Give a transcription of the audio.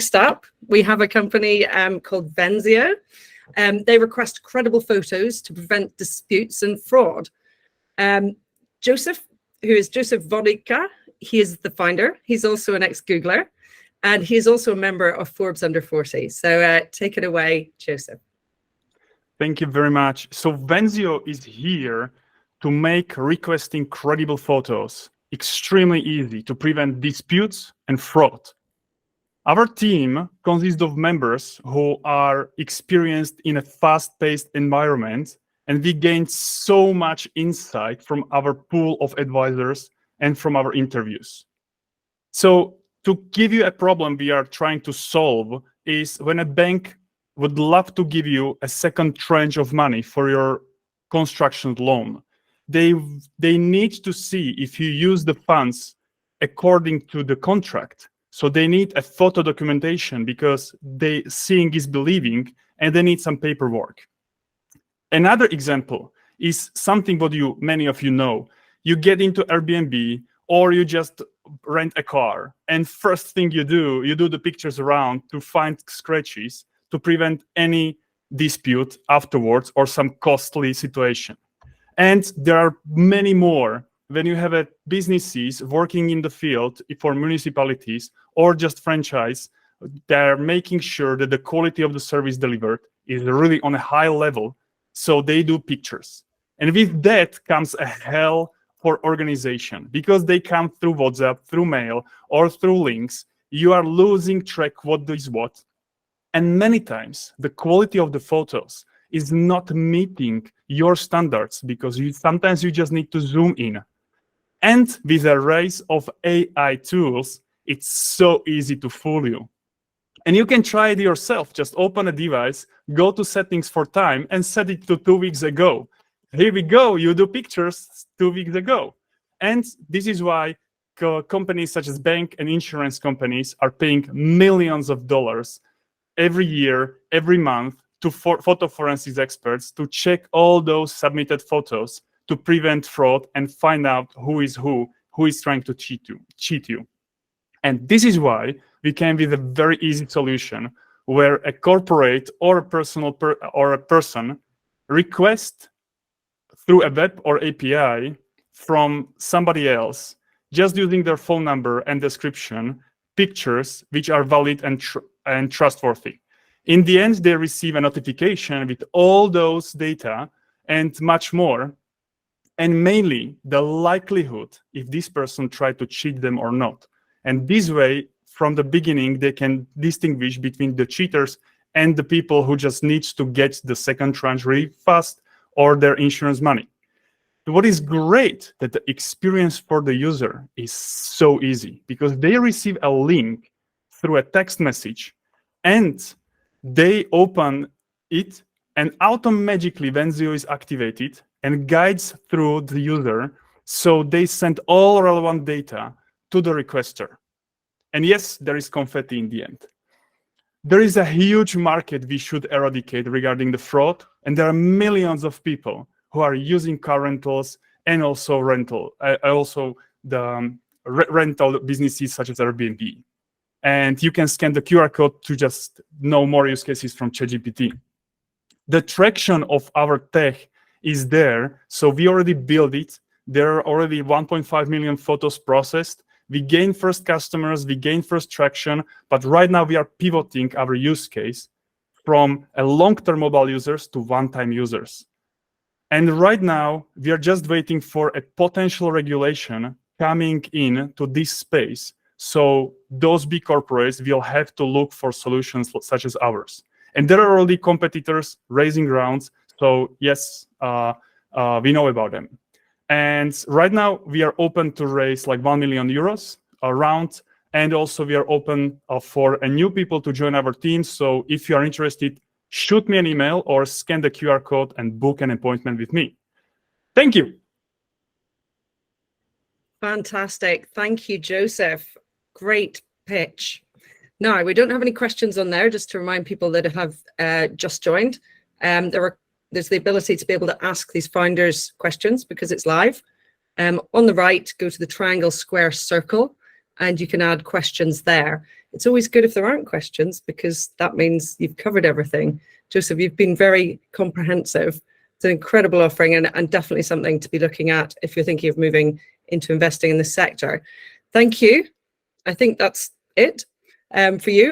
Next up, we have a company called Venzeo. They request credible photos to prevent disputes and fraud. Joseph, who is Joseph Vodicka, he is the founder. He's also an ex-Googler, and he is also a member of Forbes Under 40. So take it away, Joseph. Thank you very much. So Venzeo is here to make requesting credible photos extremely easy to prevent disputes and fraud. Our team consists of members who are experienced in a fast-paced environment, and we gained so much insight from our pool of advisors and from our interviews. So to give you a problem we are trying to solve is when a bank would love to give you a second tranche of money for your construction loan. They need to see if you use the funds according to the contract. So they need a photo documentation because seeing is believing, and they need some paperwork. Another example is something what many of you know. You get into Airbnb or you just rent a car, and first thing you do the pictures around to find scratches to prevent any dispute afterwards or some costly situation. And there are many more. When you have businesses working in the field for municipalities or just franchise, they're making sure that the quality of the service delivered is really on a high level. So they do pictures. And with that comes a hell for organization because they come through WhatsApp, through mail, or through links. You are losing track what is what. And many times the quality of the photos is not meeting your standards because sometimes you just need to zoom in. And with a rise of AI tools, it's so easy to fool you. And you can try it yourself. Just open a device, go to settings for time, and set it to 2 weeks ago. Here we go, you do pictures 2 weeks ago. And this is why companies such as bank and insurance companies are paying millions of dollars every year, every month to photo forensics experts to check all those submitted photos to prevent fraud and find out who is trying to cheat you. And this is why we came with a very easy solution where a corporate or a person request through a web or API from somebody else, just using their phone number and description, pictures which are valid and trustworthy. In the end, they receive a notification with all those data and much more. And mainly the likelihood if this person tried to cheat them or not. And this way, from the beginning, they can distinguish between the cheaters and the people who just need to get the second tranche really fast or their insurance money. What is great that the experience for the user is so easy because they receive a link through a text message and they open it and automatically Venzeo is activated and guides through the user, so they send all relevant data to the requester. And yes, there is confetti in the end. There is a huge market we should eradicate regarding the fraud, and there are millions of people who are using car rentals and also rental businesses such as Airbnb. And you can scan the QR code to just know more use cases from ChatGPT. The traction of our tech is there, so we already built it. There are already 1.5 million photos processed. We gain first customers, we gain first traction, but right now we are pivoting our use case from a long-term mobile users to one-time users. And right now we are just waiting for a potential regulation coming in to this space. So those big corporates will have to look for solutions such as ours. And there are already competitors raising rounds. So yes, we know about them. And right now we are open to raise like 1 million euros a round. And also we are open for new people to join our team. So if you are interested, shoot me an email or scan the QR code and book an appointment with me. Thank you. Fantastic. Thank you, Joseph. Great pitch. Now, we don't have any questions on there, just to remind people that have just joined. There's the ability to be able to ask these founders questions because it's live. On the right, go to the triangle, square, circle, and you can add questions there. it's always good if there aren't questions, because that means you've covered everything. Joseph, you've been very comprehensive. It's an incredible offering, and definitely something to be looking at if you're thinking of moving into investing in this sector. Thank you. I think that's it for you.